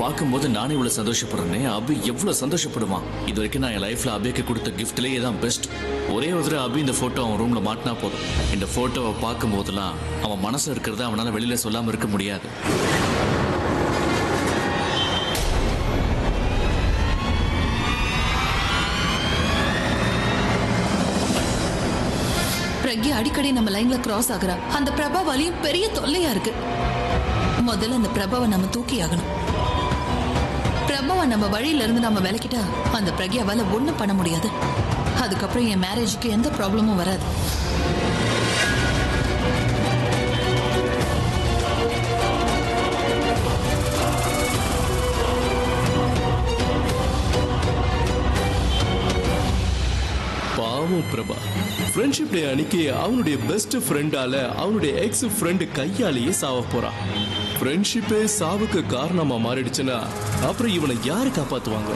பார்க்கும்போது நானே இவ்வளவு சந்தோஷப்படுறேனே, அபி எவ்வளவு சந்தோஷப்படுவான். இது வரைக்கும் நான் என் லைஃப்ல அபிக்கு கொடுத்த கிஃப்ட்லயே தான் பெஸ்ட். ஒரே ஒரு தடவை அபி இந்த போட்டோ அவன் ரூம்ல மாட்டினா போதும். இந்த போட்டோவை பார்க்கும் போதெல்லாம் அவன் மனசுல இருக்கிறத அவனால வெளியில சொல்லாம இருக்க முடியாது. பிரக்யா அடிக்கடி நம்ம லைன்ல கிராஸ் ஆகுறா. அந்த பிரபாவாலையும் பெரிய தொல்லையா இருக்கு. முதல்ல அந்த பிரபாவை நம்ம தூக்கி ஆகணும். பிரபாவை நம்ம வழியில இருந்து நம்ம விலக்கிட்டா அந்த பிரக்யாவால ஒண்ணும் பண்ண முடியாது. அதுக்கப்புறம் என் மேரேஜுக்கு எந்த ப்ராப்ளமும் வராது. பாவம் பிரபா, ஃப்ரெண்ட்ஷிப் டே அன்னைக்கு அவனுடைய பெஸ்ட் ஃப்ரெண்டால அவனுடைய எக்ஸ் ஃப்ரெண்டு கையாலேயே சாவ போறான். ஃப்ரெண்ட்ஷிப்பே சாவுக்கு காரணமா மாறிடுச்சுன்னா அப்புறம் இவனை யாரு காப்பாத்துவாங்க?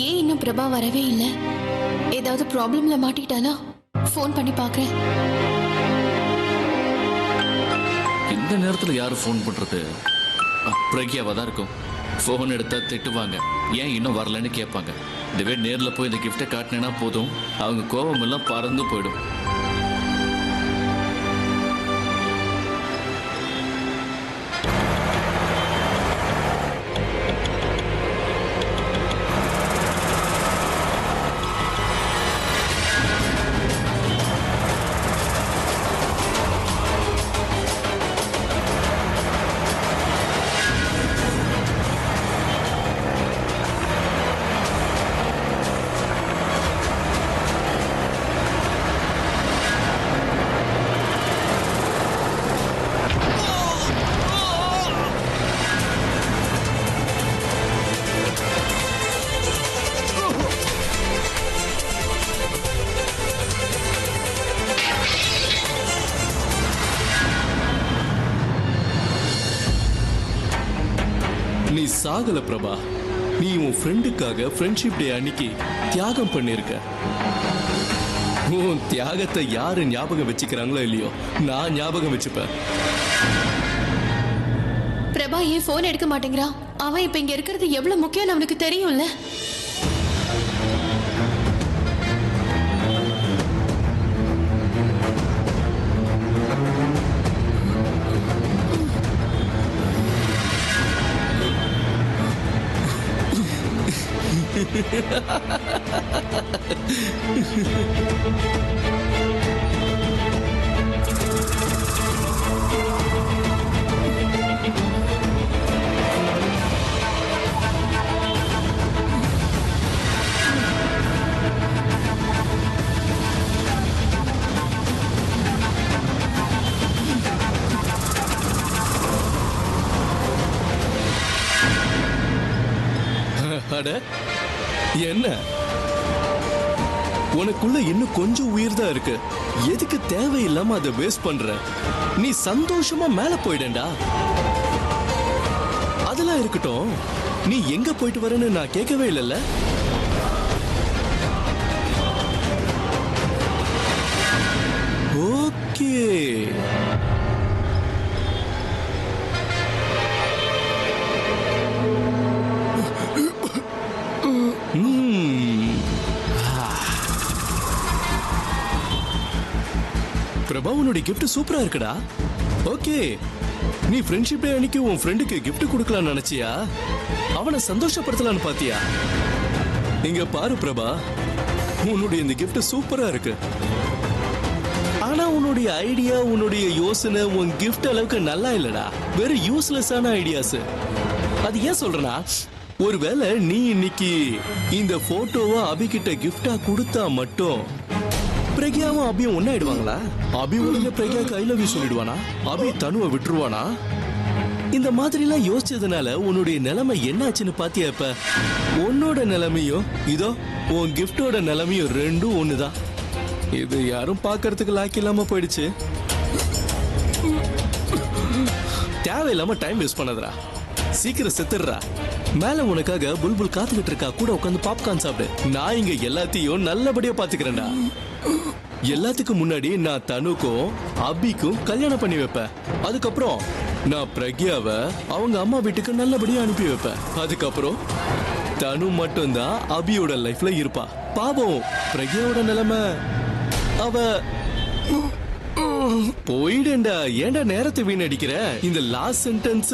ஏன் இன்னும் பிரபா வரவே இல்லை? ஏதாவது ப்ராப்ளம்ல மாட்டிட்டானா? ஃபோன் பண்ணி பார்க்கறேன். இந்த நேரத்துல யாரு ஃபோன் பண்றது? பிரக்யாவா தான் இருக்கும். ஃபோன் எடுத்தா திட்டுவாங்க, ஏன் இன்னும் வரலன்னு கேட்பாங்க. இதுவே நேர்ல போய் இந்த கிஃப்டை காட்டினேன்னா போதும், அவங்க கோபம் எல்லாம் பறந்து போயிடும். நீ சாகல பிரபா, நீ உன் ஃப்ரெண்டுக்காக ஃப்ரெண்ட்ஷிப் டே அன்னைக்கு தியாகம் பண்ணிருக்க. உன் தியாகத்தை யாரு ஞாபகம் வச்சுக்கிறாங்களோ இல்லையோ, நான் ஞாபகம் வச்சுப்பேன். பிரபா ஏன் ஃபோன் எடுக்க மாட்டேங்கிறான்? அவன் இப்ப இங்க இருக்கிறது எவ்வளவு முக்கியம் அவனுக்கு தெரியும்ல. அட என்ன, உனக்குள்ள இன்னும் கொஞ்சம் உயிர் தான் இருக்கு. எதுக்கு தேவையில்லாம அதை வேஸ்ட் பண்ற? நீ சந்தோஷமா மேல போயிடண்டா. அதெல்லாம் இருக்கட்டும், நீ எங்க போயிட்டு வரேன்னு நான் கேட்கவே இல்லைல்ல. ஓகே, பிரபா உன்னுடைய கிஃப்ட் சூப்பரா இருக்குடா. ஓகே, நீ ஃப்ரெண்ட்ஷிப் டே அன்னைக்கு உன் ஃப்ரெண்டுக்கு கிஃப்ட் கொடுக்கலாம்னு நினைச்சியா? அவனை சந்தோஷப்படுத்தலான்னு பாத்தியா? இங்க பாரு பிரபா, உன்னுடைய இந்த கிஃப்ட் சூப்பரா இருக்கு. ஆனா உன்னுடைய ஐடியா, உன்னுடைய யோசனை உன் கிஃப்ட் அளவுக்கு நல்லா இல்லடா. வெறும் யூஸ்லெஸ்ஸான ஐடியாஸ். அது ஏன் சொல்றனா, ஒருவேளை நீ இன்னைக்கு இந்த போட்டோவை அபிகிட்ட கிஃப்டா கொடுத்தா மட்டும் பிரக்யாவும் அபியும் ஒன்னாயிடுவாங்களா? அபி உடனே பிரக்யாக்கு ஐ லவ் யூ சொல்லிடுவானா? அபி தனுவை விட்டுருவானா? இந்த மாதிரி எல்லாம் யோசிச்சதுனால உன்னுடைய நிலைமை என்னாச்சுன்னு பாத்தியா? இப்ப உன்னோட நிலைமையும் இதோ உன் கிஃப்டோட நிலைமையும் ரெண்டும் ஒண்ணுதான். இது யாரும் பாக்குறதுக்கு லாக்கி இல்லாம போயிடுச்சு. தேவையில்லாம டைம் வேஸ்ட் பண்ணதுரா. சீக்கிரம் செத்துடுறா. மேல உனக்காக புல்புல் காத்துக்கிட்டு இருக்கா. கூட உட்காந்து பாப்கார்ன் சாப்பிடு. நான் இங்க எல்லாத்தையும் நல்லபடியா பாத்துக்கிறேன்டா. எல்லாத்துக்கும் முன்னாடி நான் தனுக்கும் அபிக்கும் கல்யாணம் பண்ணி வைப்பேன். அதுக்கப்புறம் நான் பிரக்யாவை அவங்க அம்மா வீட்டுக்கு நல்லபடியா அனுப்பி வைப்பேன். அதுக்கப்புறம் தனு மட்டும்தான் அபியோட லைஃப்ல இருப்பா. பாவம் பிரக்யாவோட நிலைமை, அவ போயிடுண்டா. ஏன்டா நேரத்தை வீணடிக்கிற? இந்த லாஸ்ட் சென்டென்ஸ்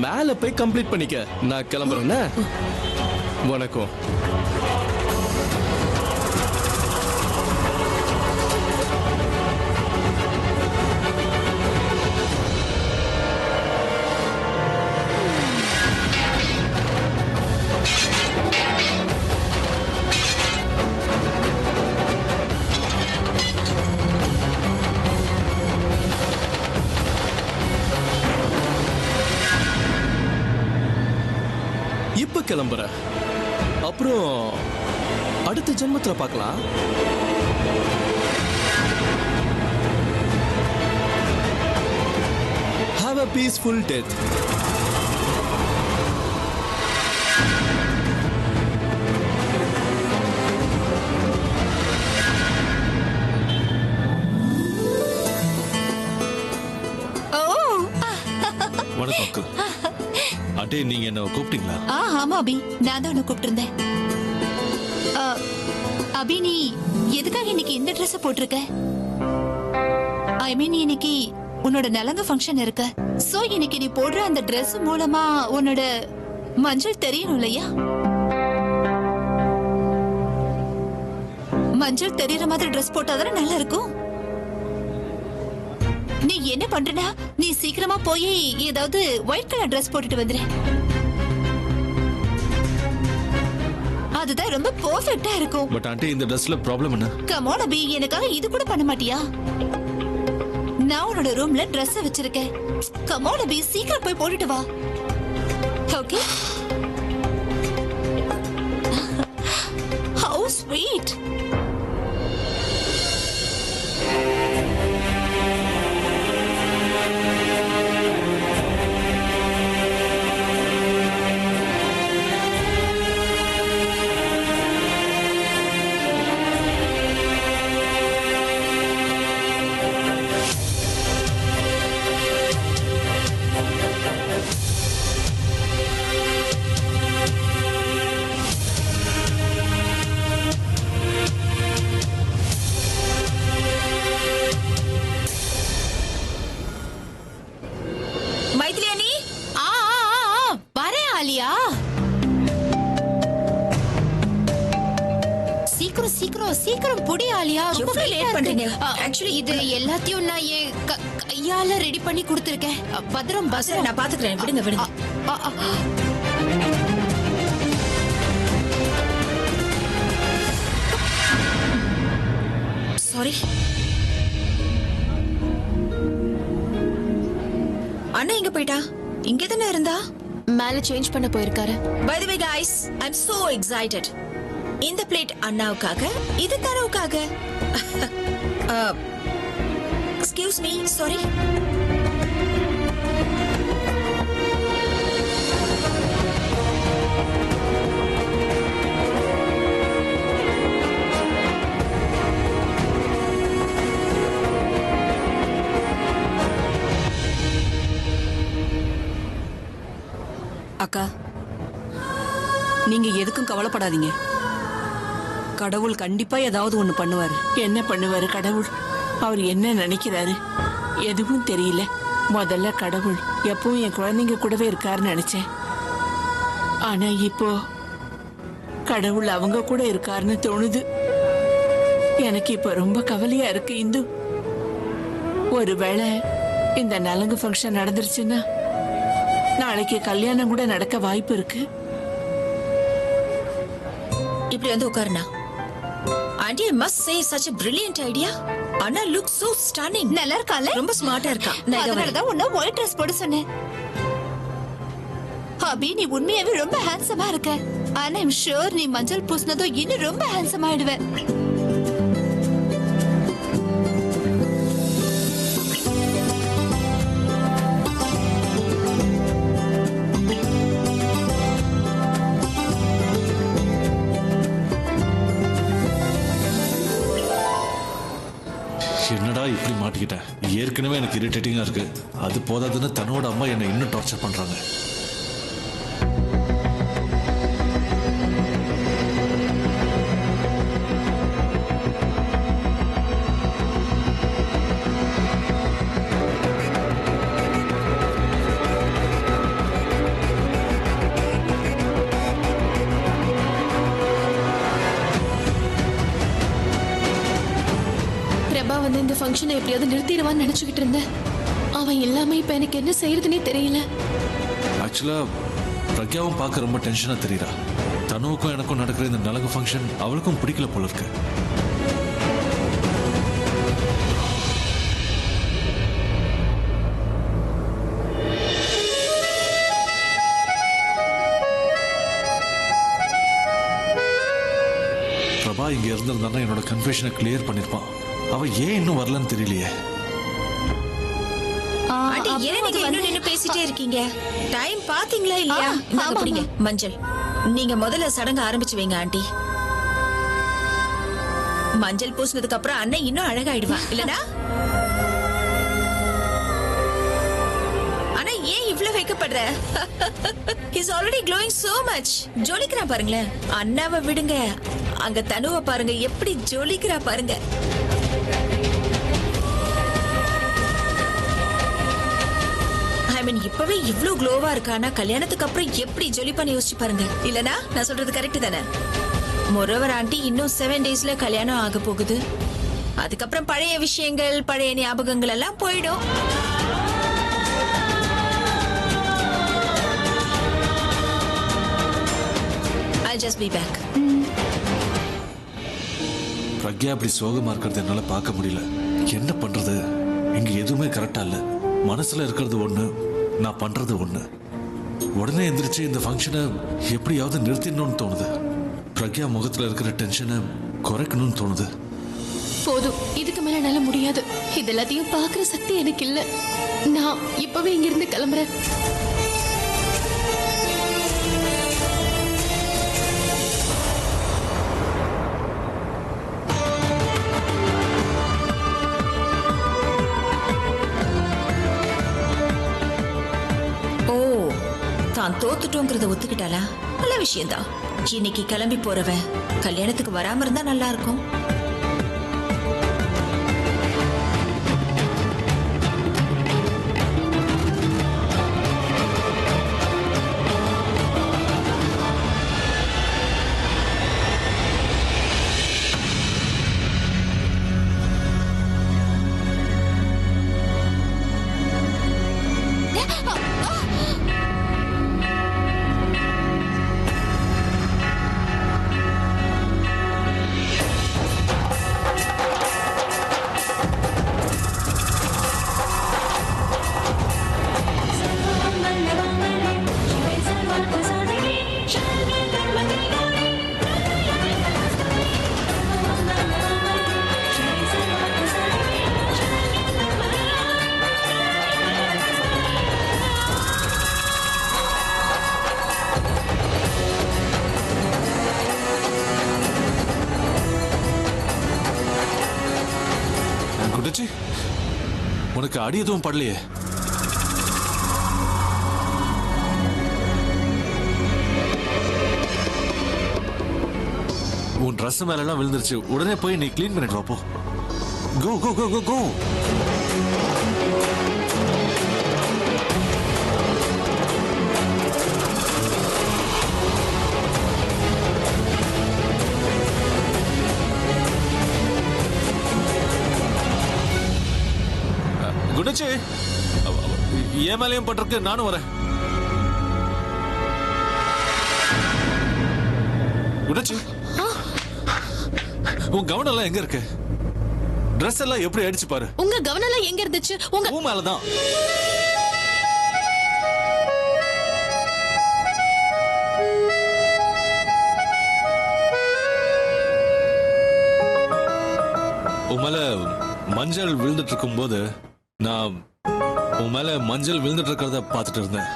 மேல போய் கம்ப்ளீட் பண்ணிக்க. நான் கிளம்புறேன்னா வணக்கம். இப்ப கிளம்புற, அப்புறம் அடுத்த ஜென்மத்துல பார்க்கலாம். Have a peaceful death. வணக்கம் அங்கிள். ஆண்டி, நீங்க என்ன கூப்பிட்டீங்களா? ஆமா அபி, நான் தான் உன்னை கூப்பிட்டு இருந்தேன். அபி, நீ எதுக்காக இன்னைக்கு இந்த ட்ரெஸ் போட்டிருக்க? ஐ மீன், இன்னைக்கு உன்னோட நலங்கு ஃபங்க்ஷன் இருக்கு. சோ இன்னைக்கு நீ போடுற அந்த ட்ரெஸ் மூலமா உன்னோட மஞ்சள் தெரியணும் இல்லையா? மஞ்சள் தெரியற மாதிரி ட்ரெஸ் போட்டாதானே நல்லா இருக்கும். நீ என்ன பண்றனா, நீ சீக்கிரமா போய் ஏதாவது ஒயிட் கலர் ட்ரெஸ் போட்டுட்டு வந்துரு. அதுதான் ரொம்ப பெர்ஃபெக்ட்டா இருக்கும். பட் ஆண்டி, இந்த ட்ரெஸ்ல ப்ராப்ளம் என்ன? கம் ஆன் அபி, எனக்காக இது கூட பண்ண மாட்டியா? நான் உன்னோட ரூம்ல Dress வச்சிருக்கேன். கம் ஆன் அபி, சீக்கிரம் போய் போட்டுட்டு வா. ஓகே? How sweet. சீக்கிரம் சீக்கிரம் சீக்கிரம் புடி ஆலியா. ரொம்ப லேட் பண்றீங்க. ஆக்சுவலி இது எல்லாத்தையும் நான் என் கையால ரெடி பண்ணி கொடுத்திருக்கேன். பத்திரம் பத்திரம், நான் பாத்துக்கிறேன். விடுங்க விடுங்க. சாரி. அண்ணா எங்க போயிட்டா? இங்க தானே இருந்தா. மேல சேஞ்ச் பண்ண போயிருக்காரு. By the way guys, I'm so excited. இந்த பிளேட் அண்ணாவுக்காக, இது தரவுக்காக. Excuse me, sorry. அக்கா, நீங்க எதுக்கும் கவலைப்படாதீங்க. கடவுள் கண்டிப்பா ஏதாவது ஒண்ணு பண்ணுவாரு. என்ன பண்ணுவாரு கடவுள்? அவர் என்ன நினைக்கிறாரு எதுவும் தெரியல. முதல்ல கடவுள் எப்பவும் என் குழந்தைங்க கூடவே இருக்காருன்னு நினைச்சேன். ஆனா இப்போ கடவுள் அவங்க கூட இருக்காருன்னு தோணுது. எனக்கு இப்ப ரொம்ப கவலையா இருக்கு இந்து. ஒருவேளை இந்த நலங்கு ஃபங்க்ஷன் நடந்துருச்சுன்னா நாளைக்கு கல்யாணம் கூட நடக்க வாய்ப்பு இருக்கு. இப்படி வந்து உட்காருண்ணா. Auntie, I must say such a brilliant idea. Anna looks so stunning. நல்லா இருக்கால? ரொம்ப ஸ்மார்ட்டா இருக்கா. அதனால தான் உன்ன ஒயிட் Dress போட சொன்னேன். அபி, நீ உண்மையாவே ரொம்ப ஹேண்ட்ஸமா இருக்க. ஆனா I'm sure நீ மஞ்சள் பூசினதோ இன்னும் ரொம்ப ஹேண்ட்ஸம் ஆயிடுவ. என்னடா இப்படி மாட்டிக்கிட்டேன். ஏற்கனவே எனக்கு இரிட்டேட்டிங்கா இருக்கு. அது போதாதுன்னு தன்னோட அம்மா என்னை இன்னும் டார்ச்சர் பண்றாங்க. பிரபா வந்து இந்த ஃபங்க்ஷனை எப்படியாவது நிறுத்திடுவான்னு நினைச்சுக்கிட்டு இருந்தேன். அவன் இல்லாம இப்ப எனக்கு என்ன செய்யறதுனே தெரியல. ஆக்சுவலா பிரக்யாவும் பார்க்க ரொம்ப டென்ஷனா தெரியுறா. தனுவுக்கும் எனக்கும் நடக்கிற இந்த நலங்கு ஃபங்க்ஷன் அவளுக்கும் பிடிக்கல போல இருக்கு. பிரபா இங்க இருந்திருந்தானா என்னோட கன்ஃபியூஷனை கிளியர் பண்ணிருப்பான். அவ ஏன் இன்னும் வரலன்னு தெரியலையே. ஆண்டி ஏன் நீங்க இன்னும் நின்னு பேசிட்டே இருக்கீங்க? டைம் பாத்தீங்களா இல்லையா? இந்தாங்க பிடிங்க மஞ்சள். நீங்க முதல்ல சடங்கு ஆரம்பிச்சு வைங்க ஆண்டி. மஞ்சள் பூசினதுக்கு அப்புறம் அண்ணன் இன்னும் அழகாயிடுவா இல்லனா? அண்ணா ஏன் இவ்ளோ வைக்கப்படுற? He's already glowing so much. ஜொலிக்கிறா பாருங்களேன். அண்ணாவை விடுங்க. அங்க தனுவை பாருங்க எப்படி ஜொலிக்கிறா பாருங்க. இப்பவே இவ்ளோ க்ளோவா இருக்கானா கல்யாணத்துக்கு அப்புறம் எப்படி ஜொலிப்பான்னு யோசிச்சு பாருங்க. இல்லனா நான் சொல்றது கரெக்ட் தானே? மொரவர் ஆண்டி இன்னும் 7 டேஸ்ல கல்யாணம் ஆக போகுது. அதுக்கப்புறம் பழைய விஷயங்கள் பழைய ஞாபகங்கள் எல்லாம் போயிடும். I'll just be back. Pragya அப்படி சோகமா இருக்கிறது என்னால பார்க்க முடியல. என்ன பண்றது? இங்க எதுவுமே கரெக்டா இல்ல. மனசுல இருக்கிறது ஒண்ணு, நான் பண்றது ஒண்ணு. உடனே எந்திரிச்சு இந்த ஃபங்க்ஷனை எப்படியாவது நிறுத்திடணும்னு தோணுது. பிரக்யா முகத்துல இருக்கிற டென்ஷனை குறைக்கணும்னு தோணுது. போதும், இதுக்கு மேல என்னால முடியாது. இது எல்லாத்தையும் பாக்குற சக்தி எனக்கு இல்ல. நான் இப்பவே இங்கிருந்து கிளம்புறேன். தான் தோத்துட்டோங்கிறத ஒத்துக்கிட்டாளா? நல்ல விஷயம்தான். இன்னைக்கு கிளம்பி போறவ கல்யாணத்துக்கு வராம இருந்தா நல்லா இருக்கும். உனக்கு அடி எதுவும் படலையே? உன் ட்ரெஸ் மேல எல்லாம் விழுந்துருச்சு. உடனே போய் நீ கிளீன் பண்ணிட்டு வா போ. கோ கோ கோ கோ கோ. குணச்சி, ஏன் மேலையும் பட்டிருக்கு. நானும் வரேன். குணச்சி, உன் கவனம் எல்லாம் எங்க இருக்கு? ட்ரெஸ் எல்லாம் எப்படி அடிச்சு பாரு. உங்க கவனம் எல்லாம் எங்க இருந்துச்சு? உங்க மேலதான். உன் மேல மஞ்சள் விழுந்துட்டு இருக்கும் போது நான் உன் மேல மஞ்சள் விழுந்துட்டு இருக்கிறத பார்த்துட்டு இருந்தேன்.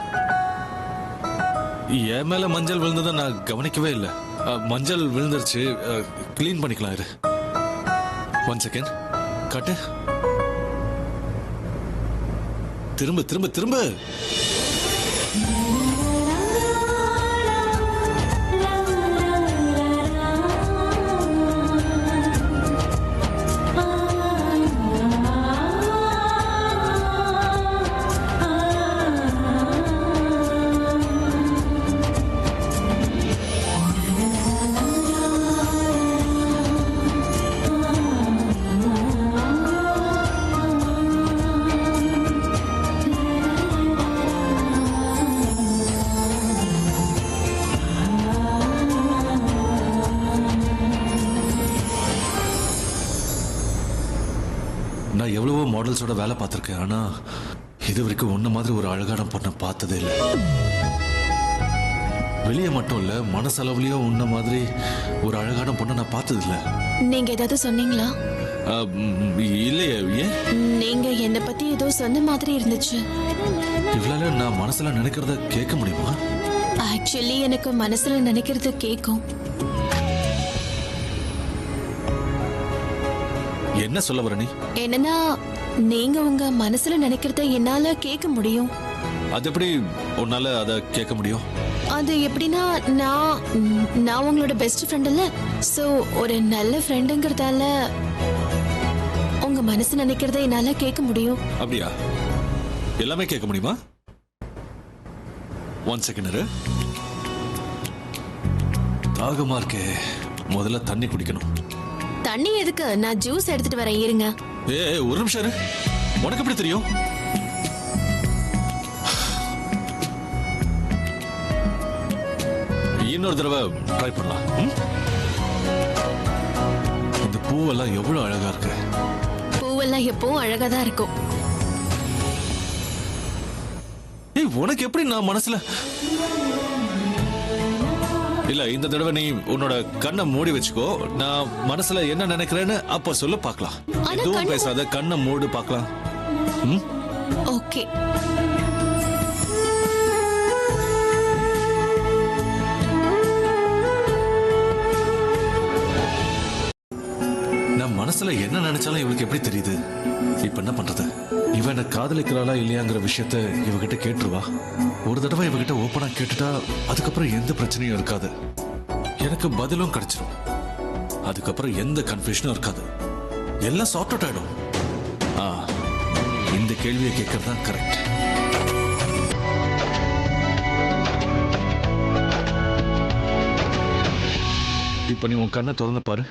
என் மேல மஞ்சள் விழுந்ததை நான் கவனிக்கவே இல்லை. மஞ்சள் விழுந்துருச்சு, கிளீன் பண்ணிக்கலாம். இரு, 1 செகண்ட். காட்டு. திரும்ப திரும்ப திரும்ப. நான் எவ்வளவோ மாடல்ஸோட வேலை பார்த்துருக்கேன். ஆனா இது வரைக்கும் உன்ன மாதிரி ஒரு அழகான பொண்ணை பார்த்ததே இல்லை. வெளியே மட்டும் இல்ல, மனசளவுலயும் உன்ன மாதிரி ஒரு அழகான பொண்ணை நான் பார்த்தது இல்லை. நீங்க ஏதாவது சொன்னீங்களா? இல்லையே. ஏன்? நீங்க என்னை பத்தி ஏதோ சொன்ன மாதிரி இருந்துச்சு. இவ்வளவு நான் மனசுல நினைக்கிறத கேட்க முடியுமா? ஆக்சுவலி எனக்கு மனசுல நினைக்கிறது கேட்கும். என்ன சொல்ல வர நீ? என்னன்னா நீங்க உங்க மனசுல நினைக்கிறத என்னால கேட்க முடியும். அது எப்படி உன்னால அத கேட்க முடியும்? அது எப்படின்னா நான் உங்களோட பெஸ்ட் ஃப்ரெண்ட் இல்ல. சோ ஒரு நல்ல ஃப்ரெண்டுங்கிறதால உங்க மனசு நினைக்கிறத என்னால கேட்க முடியும். அப்படியா? எல்லாமே கேட்க முடியுமா? 1 செகண்ட் இரு. தாகமா இருக்கே, முதல்ல தண்ணி குடிக்கணும். தண்ணி எதுக்கு? நான் ஜூஸ் எடுத்துட்டு வரேன், இருங்க. ஒரு நிமிஷம் இரு. உனக்கு எப்படி தெரியும்? இன்னொரு தடவை ட்ரை பண்ணலாம். இந்த பூவெல்லாம் எவ்வளவு அழகா இருக்கு. பூவெல்லாம் எப்பவும் அழகா தான் இருக்கும். உனக்கு எப்படி நான் மனசுல இல்ல, இந்த தடவை நீ உன்னோட கண்ணை மூடி வச்சுக்கோ. நான் மனசுல என்ன நினைக்கிறேன்னு அப்ப சொல்ல பார்க்கலாம். எதுவும் பேசாத, கண்ணை மூடு பார்க்கலாம். ஓகே. நான் மனசுல என்ன நினைச்சாலும் இவளுக்கு எப்படி தெரியுது? இப்ப என்ன பண்றது? இவன் என்ன காதலிக்கிறாளா இல்லையாங்கிற விஷயத்த இவகிட்ட கேட்டுருவா. ஒரு தடவை இவகிட்ட ஓப்பனா கேட்டுட்டா அதுக்கப்புறம் எந்த பிரச்சனையும் இருக்காது. எனக்கு பதிலும் கிடைச்சிடும். அதுக்கப்புறம் எந்த கன்ஃபியூஷனும் இருக்காது. எல்லாம் சார்ட் அவுட் ஆயிடும். இந்த கேள்வியை கேட்கறது தான் கரெக்ட். இப்ப நீ உன் கண்ணை திறந்து பாரு.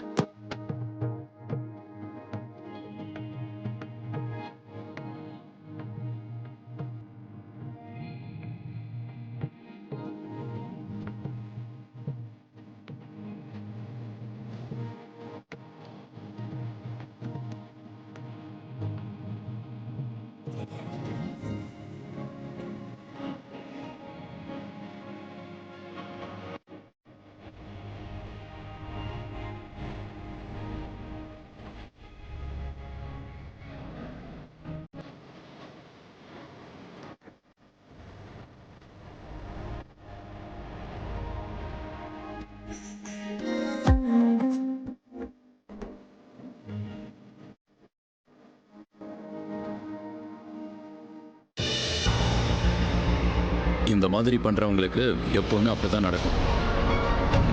இந்த மாதிரி பண்றவங்களுக்கு எப்பவுமே அப்படிதான் நடக்கும்.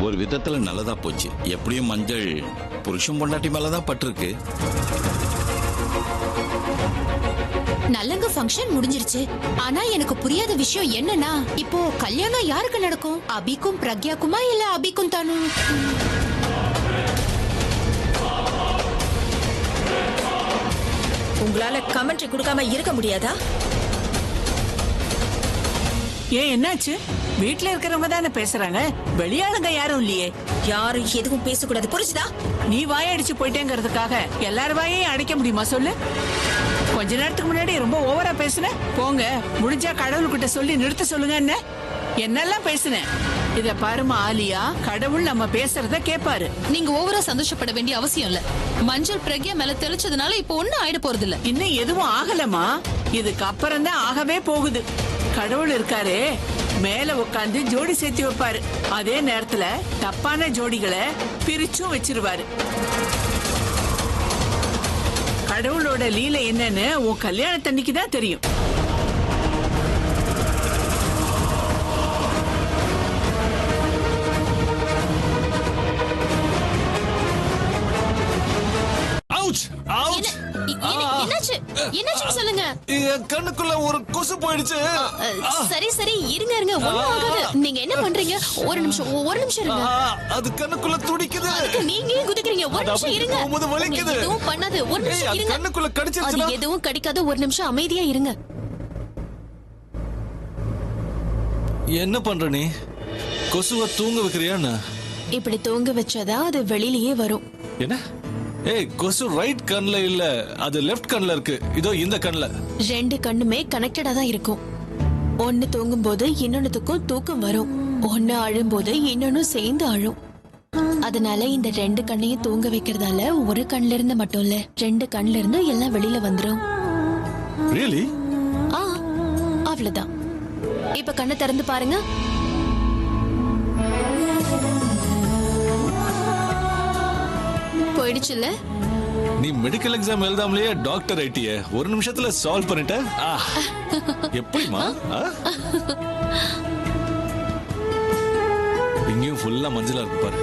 ஒரு விதத்துல நல்லதா போச்சு. எப்படியும் மஞ்சள் புருஷன் பொண்டாட்டி மேலதான் பட்டிருக்கு. நல்லங்க ஃபங்க்ஷன் முடிஞ்சிருச்சு. ஆனா எனக்கு புரியாத விஷயம் என்னன்னா, இப்போ கல்யாணம் யாருக்கு நடக்கும்? அபிக்கும் பிரக்யாக்குமா இல்ல அபிக்கும் தானு? உங்களால கமெண்ட்ரி கொடுக்காம இருக்க முடியாதா? ஏன் என்னாச்சு? வீட்டுல இருக்கிறவங்க தானே பேசுறாங்க, வெளியாளுங்க யாரும் இல்லையே. யாரும் எதுவும் பேசக்கூடாது, புரிஞ்சுதா? நீ வாயடிச்சு போயிட்டேங்கிறதுக்காக எல்லாரும் வாயையும் அடைக்க முடியுமா சொல்லு? கொஞ்ச நேரத்துக்கு முன்னாடி ரொம்ப ஓவரா பேசுன. போங்க, முடிஞ்சா கடவுள்கிட்ட சொல்லி நிறுத்த சொல்லுங்க. என்ன என்னெல்லாம் பேசுனேன்? இத பாருமா ஆலியா, கடவுள் நம்ம பேசுறத கேட்பாரு. நீங்க ஓவரா சந்தோஷப்பட வேண்டிய அவசியம் இல்ல. மஞ்சள் பிரக்யா மேல தெளிச்சதுனால இப்ப ஒண்ணும் ஆயிட போறது இல்ல. இன்னும் எதுவும் ஆகலமா, இதுக்கு அப்புறம் தான் ஆகவே போகுது. கடவுள் இருக்காரு, மேல உட்காந்து ஜோடி சேர்த்து வைப்பாரு. அதே நேரத்துல தப்பான ஜோடிகளை பிரிச்சும் வச்சிருவாரு. கடவுளோட லீலை என்னன்னு உன் கல்யாணத்தன்னைக்கு தான் தெரியும். என்னாச்சு என்னாச்சு சொல்லுங்க. என் கண்ணுக்குள்ள ஒரு கொசு போயிடுச்சு. சரி சரி இருங்க இருங்க, ஒண்ணும் ஆகாது. நீங்க என்ன பண்றீங்க? ஒரு நிமிஷம் இருங்க. அது கண்ணுக்குள்ள துடிக்குது. அதுக்கு நீங்க ஏன் குதிக்கிறீங்க? ஒரு நிமிஷம் இருங்க. வலிக்குது. எதுவும் பண்ணாது. ஒரு நிமிஷம் இருங்க. கண்ணுக்குள்ள அது கடிச்சிருச்சுனா எதுவும் கடிக்காத. ஒரு நிமிஷம் அமைதியா இருங்க. என்ன பண்ற நீ? கொசுவை தூங்க வைக்கிறியா? இப்படி தூங்க வச்சாதான் அது வெளியிலேயே வரும். என்ன? ஏய், கொசு ரைட் கண்ணுல இல்ல, அது லெஃப்ட் கண்ணுல இருக்கு. இதோ இந்த கண்ணுல. ரெண்டு கண்ணுமே கனெக்டடா தான் இருக்கும். ஒன்னு தூங்கும் போது இன்னொன்னுத்துக்கும் தூக்கம் வரும். ஒன்னு அழும் போது இன்னொன்னு சேர்ந்து அழும். அதனால இந்த ரெண்டு கண்ணையும் தூங்க வைக்கிறதால ஒரு கண்ல இருந்து மட்டும் இல்ல, ரெண்டு கண்ல இருந்து எல்லாம் வெளியில வந்துரும். Really? அவ்வளவுதான். இப்ப கண்ணை திறந்து பாருங்க. போயிடுச்சுல்ல? நீ மெடிக்கல் எக்ஸாம் எழுதாமலேயே டாக்டர் ஐட்டிய ஒரு நிமிஷத்துல சால்வ் பண்ணிட்ட. எப்படிமா? இங்கேயும் ஃபுல்லா மஞ்சளா இருக்கு பாரு.